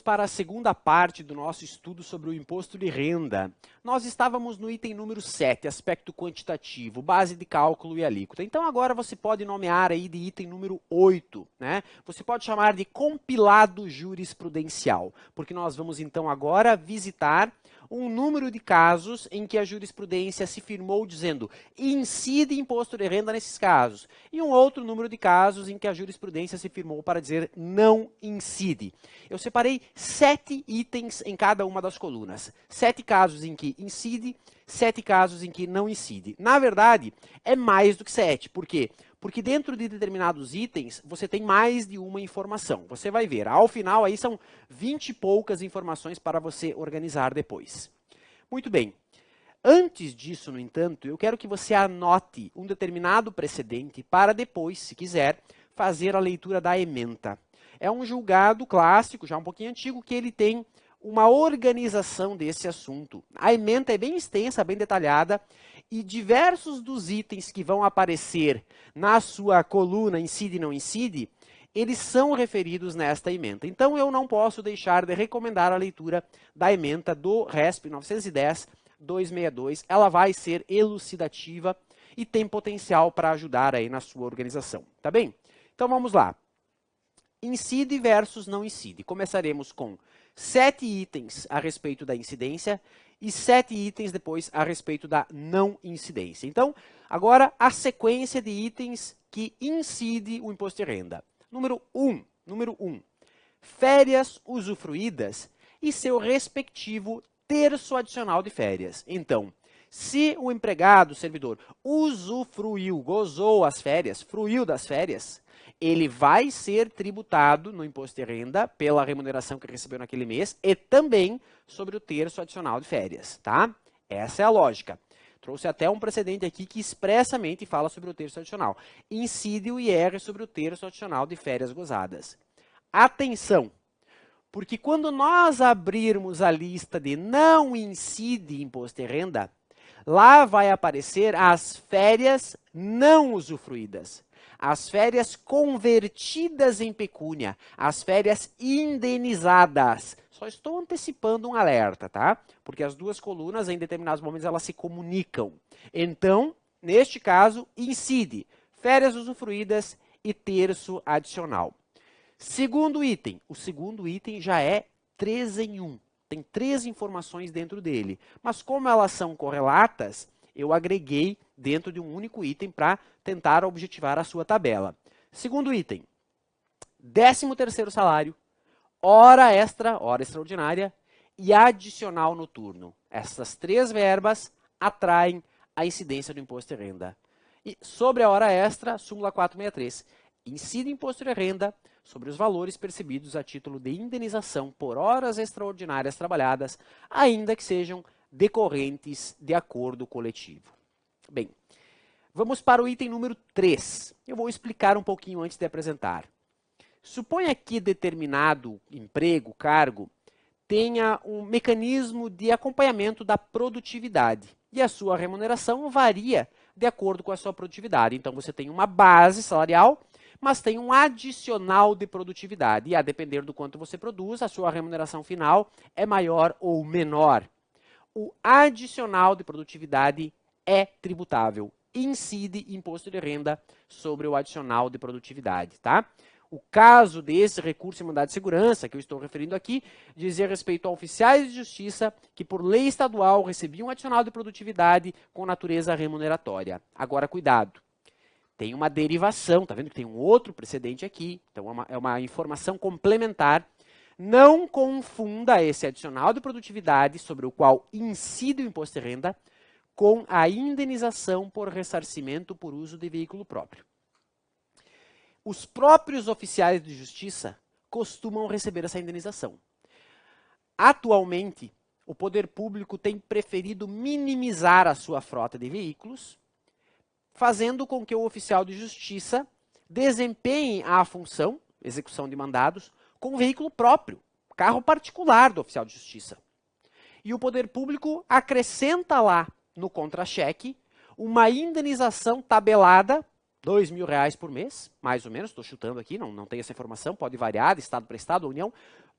para a segunda parte do nosso estudo sobre o imposto de renda. Nós estávamos no item número 7, aspecto quantitativo, base de cálculo e alíquota. Então agora você pode nomear aí de item número 8, né? Você pode chamar de compilado jurisprudencial, porque nós vamos então agora visitar um número de casos em que a jurisprudência se firmou dizendo incide imposto de renda nesses casos, e um outro número de casos em que a jurisprudência se firmou para dizer não incide. Eu separei 7 itens em cada uma das colunas. 7 casos em que incide, 7 casos em que não incide. Na verdade, é mais do que 7. Por quê? Porque dentro de determinados itens, você tem mais de uma informação. Você vai ver, ao final aí são 20 e poucas informações para você organizar depois. Muito bem. Antes disso, no entanto, eu quero que você anote um determinado precedente para depois, se quiser, fazer a leitura da ementa. É um julgado clássico, já um pouquinho antigo, que ele tem uma organização desse assunto. A ementa é bem extensa, bem detalhada, e diversos dos itens que vão aparecer na sua coluna incide e não incide, eles são referidos nesta ementa. Então, eu não posso deixar de recomendar a leitura da ementa do RESP 910-262. Ela vai ser elucidativa e tem potencial para ajudar aí na sua organização. Tá bem? Então, vamos lá. Incide versus não incide. Começaremos com 7 itens a respeito da incidência e 7 itens depois a respeito da não incidência. Então, agora a sequência de itens que incide o imposto de renda. Número 1. Férias usufruídas e seu respectivo terço adicional de férias. Então, se o empregado, o servidor, usufruiu, gozou as férias, fruiu das férias, ele vai ser tributado no imposto de renda pela remuneração que recebeu naquele mês e também sobre o terço adicional de férias, tá? Essa é a lógica. Trouxe até um precedente aqui que expressamente fala sobre o terço adicional. Incide o IR sobre o terço adicional de férias gozadas. Atenção, porque quando nós abrirmos a lista de não incide imposto de renda, lá vai aparecer as férias não usufruídas, as férias convertidas em pecúnia, as férias indenizadas. Só estou antecipando um alerta, tá? Porque as duas colunas, em determinados momentos, elas se comunicam. Então, neste caso, incide férias usufruídas e terço adicional. Segundo item. O segundo item já é 3 em 1. Tem 3 informações dentro dele. Mas como elas são correlatas, eu agreguei dentro de um único item para tentar objetivar a sua tabela. Segundo item. 13º salário, hora extra, hora extraordinária e adicional noturno. Essas 3 verbas atraem a incidência do imposto de renda. E sobre a hora extra, súmula 463. Incide imposto de renda sobre os valores percebidos a título de indenização por horas extraordinárias trabalhadas, ainda que sejam decorrentes de acordo coletivo. Bem, vamos para o item número 3. Eu vou explicar um pouquinho antes de apresentar. Suponha que determinado emprego, cargo, tenha um mecanismo de acompanhamento da produtividade e a sua remuneração varia de acordo com a sua produtividade. Então, você tem uma base salarial, mas tem um adicional de produtividade. E a depender do quanto você produz, a sua remuneração final é maior ou menor. O adicional de produtividade é tributável. Incide imposto de renda sobre o adicional de produtividade, tá? O caso desse recurso em mandado de segurança, que eu estou referindo aqui, dizia respeito a oficiais de justiça que, por lei estadual, recebiam adicional de produtividade com natureza remuneratória. Agora, cuidado. Tem uma derivação, tá vendo que tem um outro precedente aqui, então é uma informação complementar. Não confunda esse adicional de produtividade sobre o qual incide o imposto de renda com a indenização por ressarcimento por uso de veículo próprio. Os próprios oficiais de justiça costumam receber essa indenização. Atualmente, o poder público tem preferido minimizar a sua frota de veículos, fazendo com que o oficial de justiça desempenhe a função, execução de mandados, com um veículo próprio, carro particular do oficial de justiça. E o poder público acrescenta lá no contra-cheque uma indenização tabelada, R$2.000 por mês, mais ou menos, estou chutando aqui, não tenho essa informação, pode variar de estado para estado, União,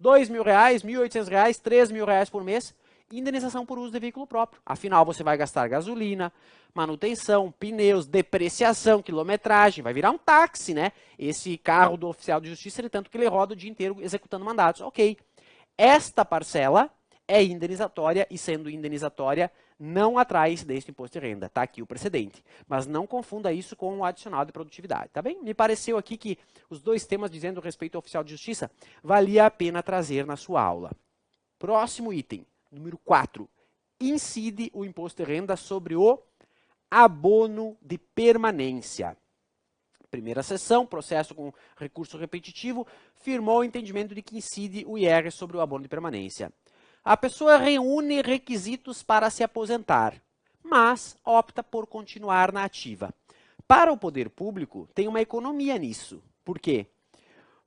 R$2.000, R$1.800, R$3.000 por mês, indenização por uso de veículo próprio. Afinal, você vai gastar gasolina, manutenção, pneus, depreciação, quilometragem, vai virar um táxi, né? Esse carro do oficial de justiça, ele, tanto que ele roda o dia inteiro executando mandados. Ok. Esta parcela é indenizatória e, sendo indenizatória, não atrai incidência do imposto de renda. Está aqui o precedente. Mas não confunda isso com o adicional de produtividade, tá bem? Me pareceu aqui que os dois temas dizendo respeito ao oficial de justiça valia a pena trazer na sua aula. Próximo item, número 4. Incide o imposto de renda sobre o abono de permanência. Primeira sessão, processo com recurso repetitivo, firmou o entendimento de que incide o IR sobre o abono de permanência. A pessoa reúne requisitos para se aposentar, mas opta por continuar na ativa. Para o poder público, tem uma economia nisso. Por quê?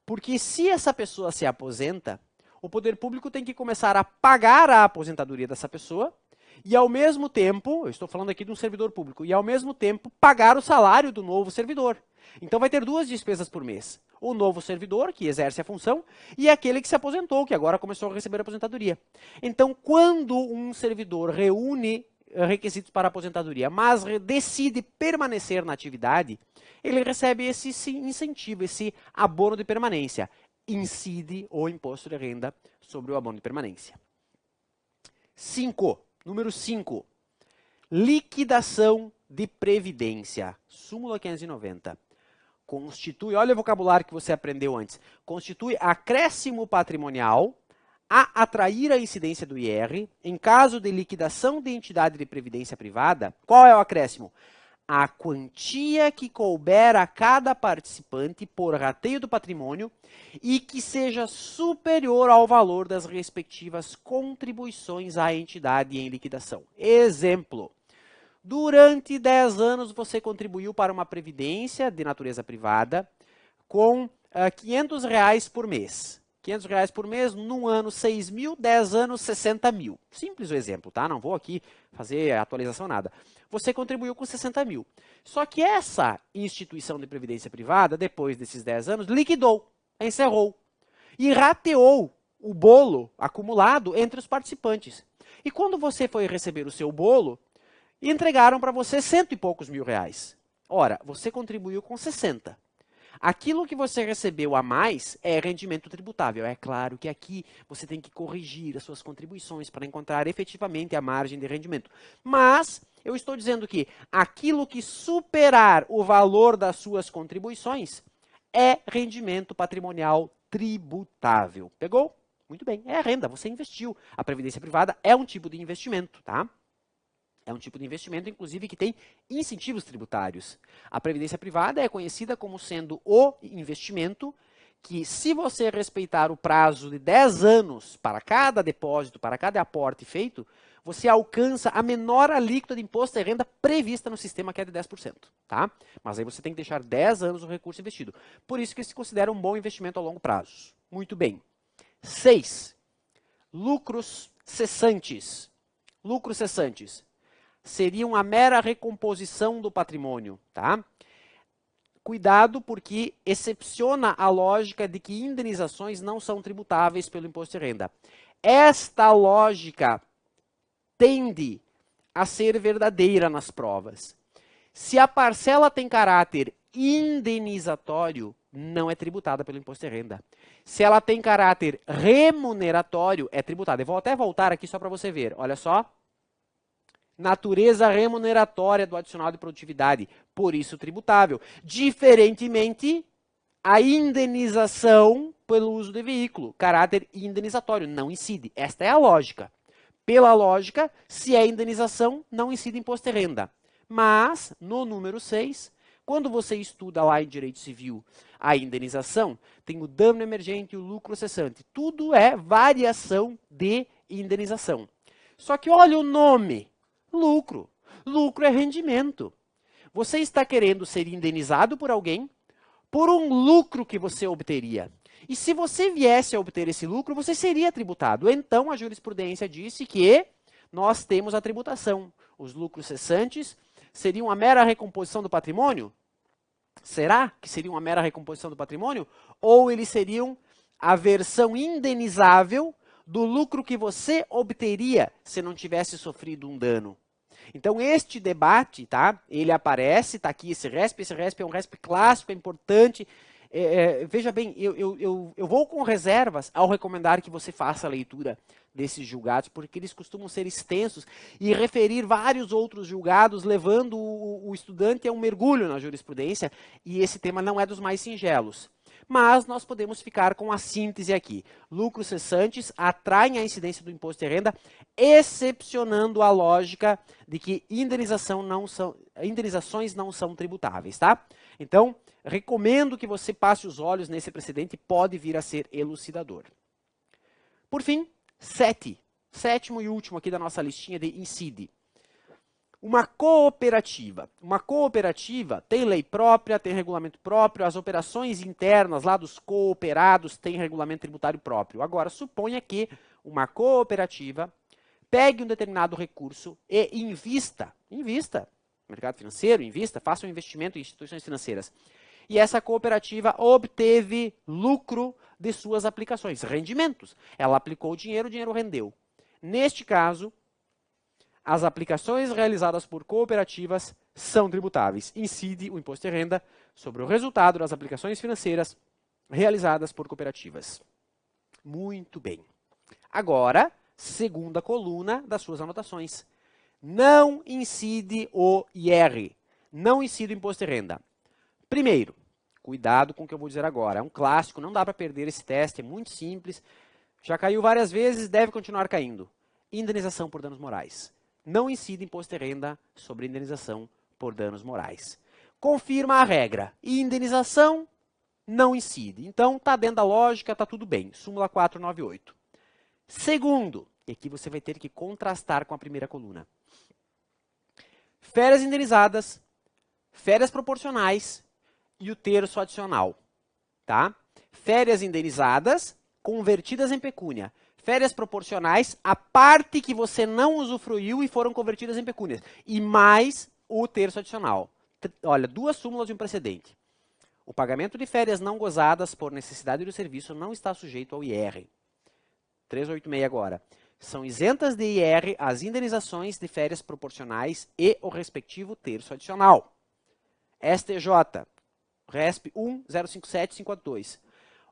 Porque se essa pessoa se aposenta, o poder público tem que começar a pagar a aposentadoria dessa pessoa e, ao mesmo tempo, eu estou falando aqui de um servidor público, e, ao mesmo tempo, pagar o salário do novo servidor. Então, vai ter duas despesas por mês. O novo servidor, que exerce a função, e aquele que se aposentou, que agora começou a receber a aposentadoria. Então, quando um servidor reúne requisitos para a aposentadoria, mas decide permanecer na atividade, ele recebe esse incentivo, esse abono de permanência. Incide o imposto de renda sobre o abono de permanência. Número 5. Liquidação de previdência. Súmula 590. Constitui, olha o vocabulário que você aprendeu antes, constitui acréscimo patrimonial a atrair a incidência do IR em caso de liquidação de entidade de previdência privada. Qual é o acréscimo? A quantia que couber a cada participante por rateio do patrimônio e que seja superior ao valor das respectivas contribuições à entidade em liquidação. Exemplo. Durante 10 anos, você contribuiu para uma previdência de natureza privada com R$500 por mês. R$500 por mês, num ano 6 mil, 10 anos 60 mil. Simples o exemplo, tá? Não vou aqui fazer atualização nada. Você contribuiu com 60 mil. Só que essa instituição de previdência privada, depois desses 10 anos, liquidou, encerrou e rateou o bolo acumulado entre os participantes. E quando você foi receber o seu bolo, entregaram para você R$100 e poucos mil. Ora, você contribuiu com 60. Aquilo que você recebeu a mais é rendimento tributável. É claro que aqui você tem que corrigir as suas contribuições para encontrar efetivamente a margem de rendimento. Mas eu estou dizendo que aquilo que superar o valor das suas contribuições é rendimento patrimonial tributável. Pegou? Muito bem, é a renda, você investiu. A previdência privada é um tipo de investimento, tá? É um tipo de investimento, inclusive, que tem incentivos tributários. A previdência privada é conhecida como sendo o investimento que, se você respeitar o prazo de 10 anos para cada depósito, para cada aporte feito, você alcança a menor alíquota de imposto de renda prevista no sistema, que é de 10%. Tá? Mas aí você tem que deixar 10 anos o recurso investido. Por isso que se considera um bom investimento a longo prazo. Muito bem. 6. Lucros cessantes. Lucros cessantes seriam a mera recomposição do patrimônio, tá? Cuidado, porque excepciona a lógica de que indenizações não são tributáveis pelo imposto de renda. Esta lógica tende a ser verdadeira nas provas. Se a parcela tem caráter indenizatório, não é tributada pelo imposto de renda. Se ela tem caráter remuneratório, é tributada. Eu vou até voltar aqui só para você ver. Olha só. Natureza remuneratória do adicional de produtividade, por isso tributável. Diferentemente, a indenização pelo uso de veículo, caráter indenizatório, não incide. Esta é a lógica. Pela lógica, se é indenização, não incide imposto de renda. Mas, no número 6, quando você estuda lá em direito civil a indenização, tem o dano emergente e o lucro cessante. Tudo é variação de indenização. Só que olha o nome. Lucro. Lucro é rendimento. Você está querendo ser indenizado por alguém por um lucro que você obteria. E se você viesse a obter esse lucro, você seria tributado. Então, a jurisprudência disse que nós temos a tributação. Os lucros cessantes seriam a mera recomposição do patrimônio? Será que seriam uma mera recomposição do patrimônio? Ou eles seriam a versão indenizável do lucro que você obteria se não tivesse sofrido um dano. Então, este debate, tá? Ele aparece, tá aqui esse RESP é um RESP clássico, é importante. Veja bem, eu vou com reservas ao recomendar que você faça a leitura desses julgados, porque eles costumam ser extensos e referir vários outros julgados, levando o estudante a um mergulho na jurisprudência, e esse tema não é dos mais singelos. Mas nós podemos ficar com a síntese aqui. Lucros cessantes atraem a incidência do imposto de renda, excepcionando a lógica de que indenizações não são tributáveis, tá? Então, recomendo que você passe os olhos nesse precedente, pode vir a ser elucidador. Por fim, sétimo e último aqui da nossa listinha de incide. Uma cooperativa. Uma cooperativa tem lei própria, tem regulamento próprio, as operações internas lá dos cooperados têm regulamento tributário próprio. Agora, suponha que uma cooperativa pegue um determinado recurso e invista no mercado financeiro, faça um investimento em instituições financeiras. E essa cooperativa obteve lucro de suas aplicações, rendimentos. Ela aplicou o dinheiro rendeu. Neste caso, as aplicações realizadas por cooperativas são tributáveis. Incide o imposto de renda sobre o resultado das aplicações financeiras realizadas por cooperativas. Muito bem. Agora, segunda coluna das suas anotações. Não incide o IR. Não incide o imposto de renda. Primeiro, cuidado com o que eu vou dizer agora. É um clássico, não dá para perder esse teste, é muito simples. Já caiu várias vezes, deve continuar caindo. Indenização por danos morais. Não incide imposto de renda sobre indenização por danos morais. Confirma a regra. Indenização não incide. Então, está dentro da lógica, está tudo bem. Súmula 498. Segundo, e aqui você vai ter que contrastar com a primeira coluna. Férias indenizadas, férias proporcionais e o terço adicional. Tá? Férias indenizadas, convertidas em pecúnia. Férias proporcionais, a parte que você não usufruiu e foram convertidas em pecúnias. E mais o terço adicional. Olha, duas súmulas de um precedente. O pagamento de férias não gozadas por necessidade do serviço não está sujeito ao IR. 386 agora. São isentas de IR as indenizações de férias proporcionais e o respectivo terço adicional. STJ, RESP 1057542.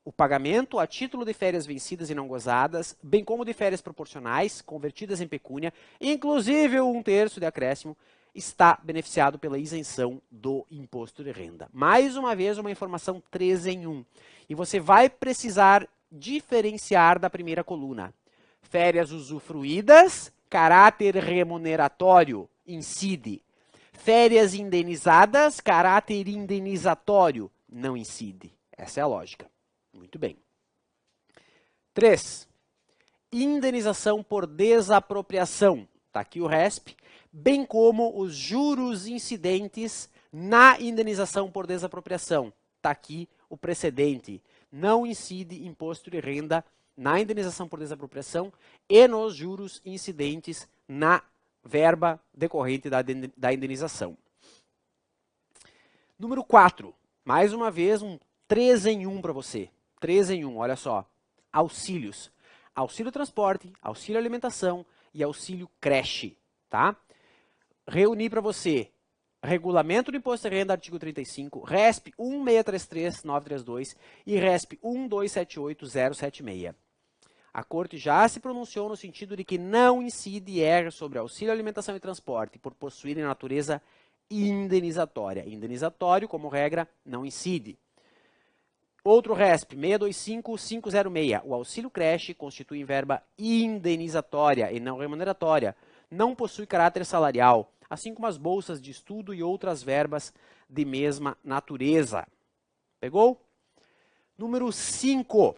O pagamento a título de férias vencidas e não gozadas, bem como de férias proporcionais, convertidas em pecúnia, inclusive um terço de acréscimo, está beneficiado pela isenção do imposto de renda. Mais uma vez, uma informação 3 em 1. E você vai precisar diferenciar da primeira coluna. Férias usufruídas, caráter remuneratório, incide. Férias indenizadas, caráter indenizatório, não incide. Essa é a lógica. Muito bem. 3. Indenização por desapropriação. Está aqui o RESP, bem como os juros incidentes na indenização por desapropriação. Está aqui o precedente. Não incide imposto de renda na indenização por desapropriação e nos juros incidentes na verba decorrente da indenização. Número 4. Mais uma vez, um 3 em 1 para você. 3 em 1, olha só. Auxílios. Auxílio transporte, auxílio alimentação e auxílio creche, tá? Reuni para você Regulamento do Imposto de Renda, artigo 35, RESP 1633932 e RESP 1278076. A Corte já se pronunciou no sentido de que não incide IR sobre auxílio alimentação e transporte por possuírem natureza indenizatória. Indenizatório, como regra, não incide. Outro RESP, 625506. O auxílio creche constitui verba indenizatória e não remuneratória. Não possui caráter salarial, assim como as bolsas de estudo e outras verbas de mesma natureza. Pegou? Número 5.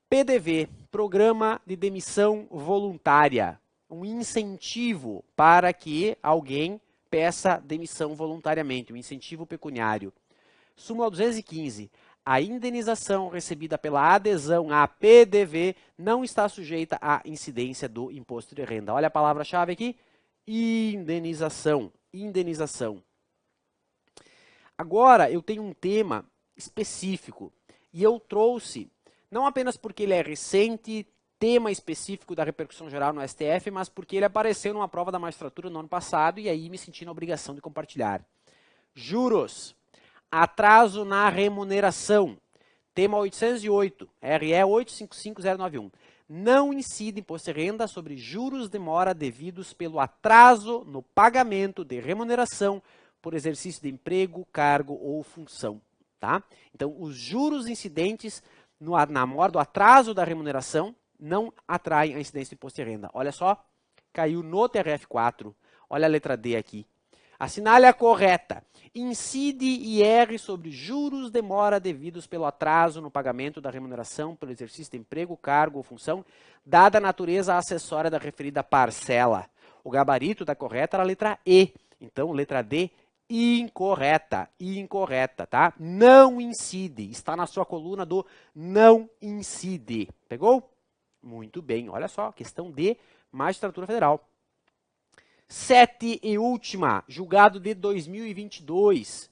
PDV, Programa de Demissão Voluntária. Um incentivo para que alguém peça demissão voluntariamente, um incentivo pecuniário. Súmula 215. A indenização recebida pela adesão à PDV não está sujeita à incidência do imposto de renda. Olha a palavra-chave aqui. Indenização. Indenização. Agora, eu tenho um tema específico e eu trouxe, Não apenas porque ele é recente, tema específico da repercussão geral no STF, mas porque ele apareceu numa prova da magistratura no ano passado e aí me senti na obrigação de compartilhar. Juros. Atraso na remuneração. Tema 808, RE 855091. Não incide imposto de renda sobre juros de mora devidos pelo atraso no pagamento de remuneração por exercício de emprego, cargo ou função. Tá? Então, os juros incidentes na mora do atraso da remuneração não atraem a incidência de imposto de renda. Olha só, caiu no TRF4. Olha a letra D aqui. Assinale a correta. Incide IR sobre juros de mora devidos pelo atraso no pagamento da remuneração pelo exercício de emprego, cargo ou função, dada a natureza acessória da referida parcela. O gabarito da correta era a letra E. Então, letra D, incorreta. Incorreta, tá? Não incide. Está na sua coluna do não incide. Pegou? Muito bem. Olha só, questão de magistratura federal. 7 e última, julgado de 2022.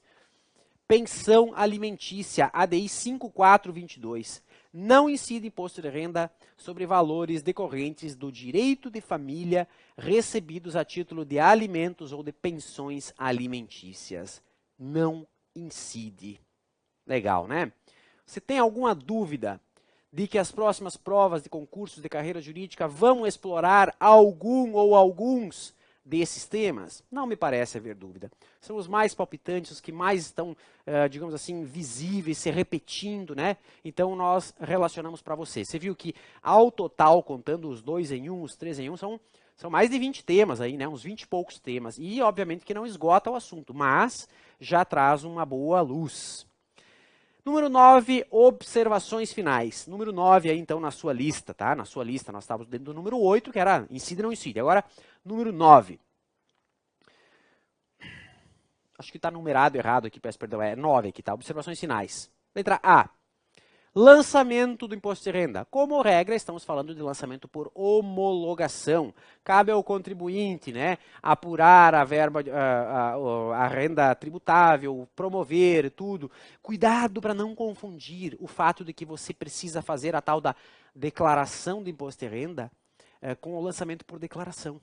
Pensão alimentícia, ADI 5422. Não incide imposto de renda sobre valores decorrentes do direito de família recebidos a título de alimentos ou de pensões alimentícias. Não incide. Legal, né? Você tem alguma dúvida de que as próximas provas de concursos de carreira jurídica vão explorar algum ou alguns desses temas? Não me parece haver dúvida. São os mais palpitantes, os que mais estão, digamos assim, visíveis, se repetindo, né? Então, nós relacionamos para você. Você viu que, ao total, contando os 2 em 1, os 3 em 1, são mais de 20 temas aí, né? Uns 20 e poucos temas. E, obviamente, que não esgota o assunto, mas já traz uma boa luz. Número 9, observações finais. Número 9 aí, então, na sua lista, tá? Na sua lista, nós estávamos dentro do número 8, que era incide ou não incide. Agora, número 9. Acho que está numerado errado aqui, peço perdão. É 9 aqui, tá? Observações finais. Letra A. Lançamento do imposto de renda. Como regra, estamos falando de lançamento por homologação. Cabe ao contribuinte, né, apurar a verba, a renda tributável, promover tudo. Cuidado para não confundir o fato de que você precisa fazer a tal da declaração de imposto de renda com o lançamento por declaração.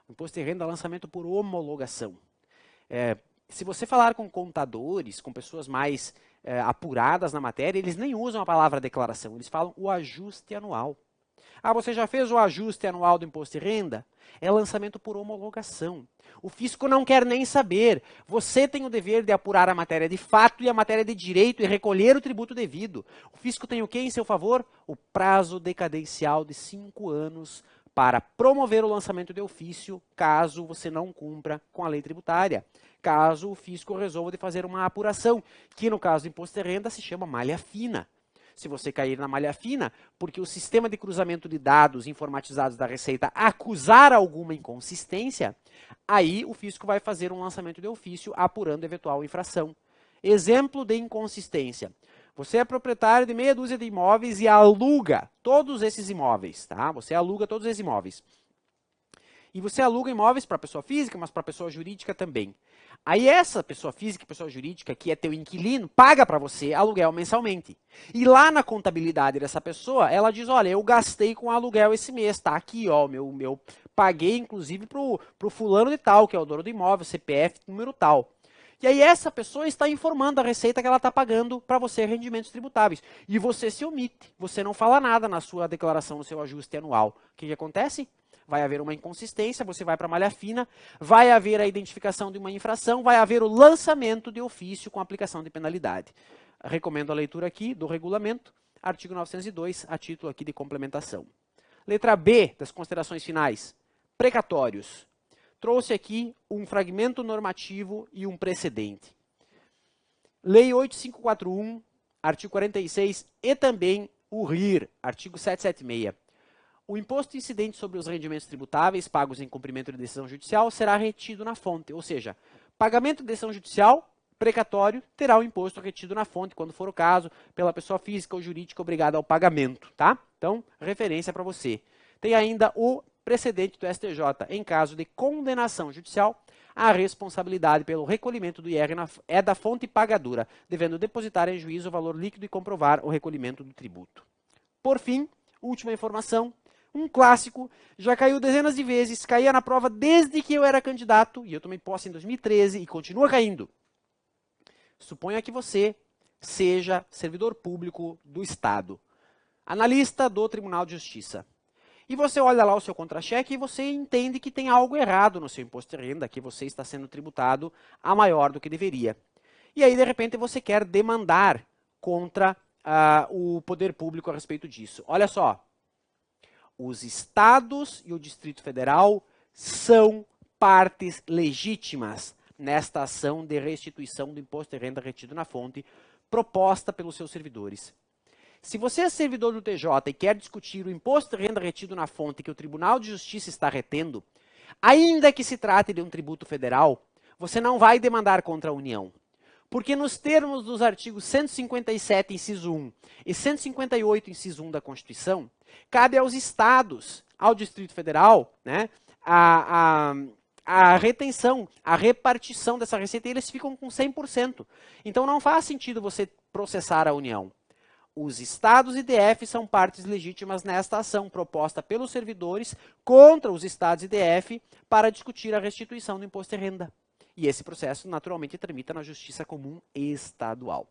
O imposto de renda é lançamento por homologação. Se você falar com contadores, com pessoas mais apuradas na matéria, eles nem usam a palavra declaração, eles falam o ajuste anual. Ah, você já fez o ajuste anual do imposto de renda? É lançamento por homologação. O fisco não quer nem saber. Você tem o dever de apurar a matéria de fato e a matéria de direito e recolher o tributo devido. O fisco tem o que em seu favor? O prazo decadencial de 5 anos para promover o lançamento de ofício, caso você não cumpra com a lei tributária. Caso o fisco resolva de fazer uma apuração, que no caso do imposto de renda se chama malha fina. Se você cair na malha fina, porque o sistema de cruzamento de dados informatizados da Receita acusar alguma inconsistência, aí o fisco vai fazer um lançamento de ofício apurando eventual infração. Exemplo de inconsistência. Você é proprietário de meia dúzia de imóveis e aluga todos esses imóveis, tá? Você aluga todos esses imóveis. E você aluga imóveis para pessoa física, mas para pessoa jurídica também. Aí essa pessoa física, pessoa jurídica, que é teu inquilino, paga para você aluguel mensalmente. E lá na contabilidade dessa pessoa, ela diz, olha, eu gastei com aluguel esse mês, tá aqui, ó, meu paguei inclusive pro fulano de tal, que é o dono do imóvel, CPF, número tal. E aí essa pessoa está informando a Receita que ela está pagando para você rendimentos tributáveis. E você se omite, você não fala nada na sua declaração, no seu ajuste anual. O que acontece? Vai haver uma inconsistência, você vai para a malha fina, vai haver a identificação de uma infração, vai haver o lançamento de ofício com aplicação de penalidade. Recomendo a leitura aqui do regulamento, artigo 902, a título aqui de complementação. Letra B das considerações finais, precatórios. Trouxe aqui um fragmento normativo e um precedente. Lei 8541, artigo 46 e também o RIR, artigo 776. O imposto incidente sobre os rendimentos tributáveis pagos em cumprimento de decisão judicial será retido na fonte, ou seja, pagamento de decisão judicial, precatório, terá o imposto retido na fonte, quando for o caso, pela pessoa física ou jurídica obrigada ao pagamento, tá? Então, referência para você. Tem ainda o precedente do STJ, em caso de condenação judicial, a responsabilidade pelo recolhimento do IR é da fonte pagadora, devendo depositar em juízo o valor líquido e comprovar o recolhimento do tributo. Por fim, última informação, um clássico, já caiu dezenas de vezes, caía na prova desde que eu era candidato, e eu tomei posse em 2013 e continua caindo. Suponha que você seja servidor público do Estado, analista do Tribunal de Justiça. E você olha lá o seu contra-cheque e você entende que tem algo errado no seu imposto de renda, que você está sendo tributado a maior do que deveria. E aí, de repente, você quer demandar contra o poder público a respeito disso. Olha só, os estados e o Distrito Federal são partes legítimas nesta ação de restituição do imposto de renda retido na fonte proposta pelos seus servidores. Se você é servidor do TJ e quer discutir o imposto de renda retido na fonte que o Tribunal de Justiça está retendo, ainda que se trate de um tributo federal, você não vai demandar contra a União. Porque nos termos dos artigos 157, inciso 1 e 158, inciso 1 da Constituição, cabe aos estados, ao Distrito Federal, né, a retenção, a repartição dessa receita, e eles ficam com 100%. Então não faz sentido você processar a União. Os estados e DF são partes legítimas nesta ação proposta pelos servidores contra os estados e DF para discutir a restituição do imposto de renda. E esse processo, naturalmente, tramita na Justiça Comum Estadual.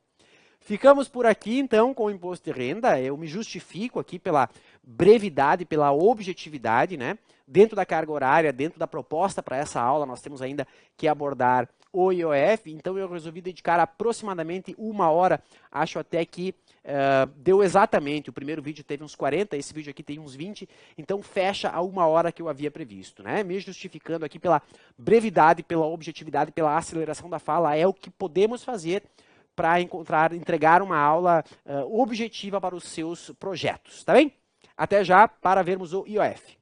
Ficamos por aqui, então, com o imposto de renda. Eu me justifico aqui pela brevidade, pela objetividade, né? Dentro da carga horária, dentro da proposta para essa aula, nós temos ainda que abordar o IOF, então eu resolvi dedicar aproximadamente 1 hora, acho até que deu exatamente, o primeiro vídeo teve uns 40, esse vídeo aqui tem uns 20, então fecha a 1 hora que eu havia previsto, né? Me justificando aqui pela brevidade, pela objetividade, pela aceleração da fala, é o que podemos fazer para entregar uma aula objetiva para os seus projetos, tá bem? Até já para vermos o IOF.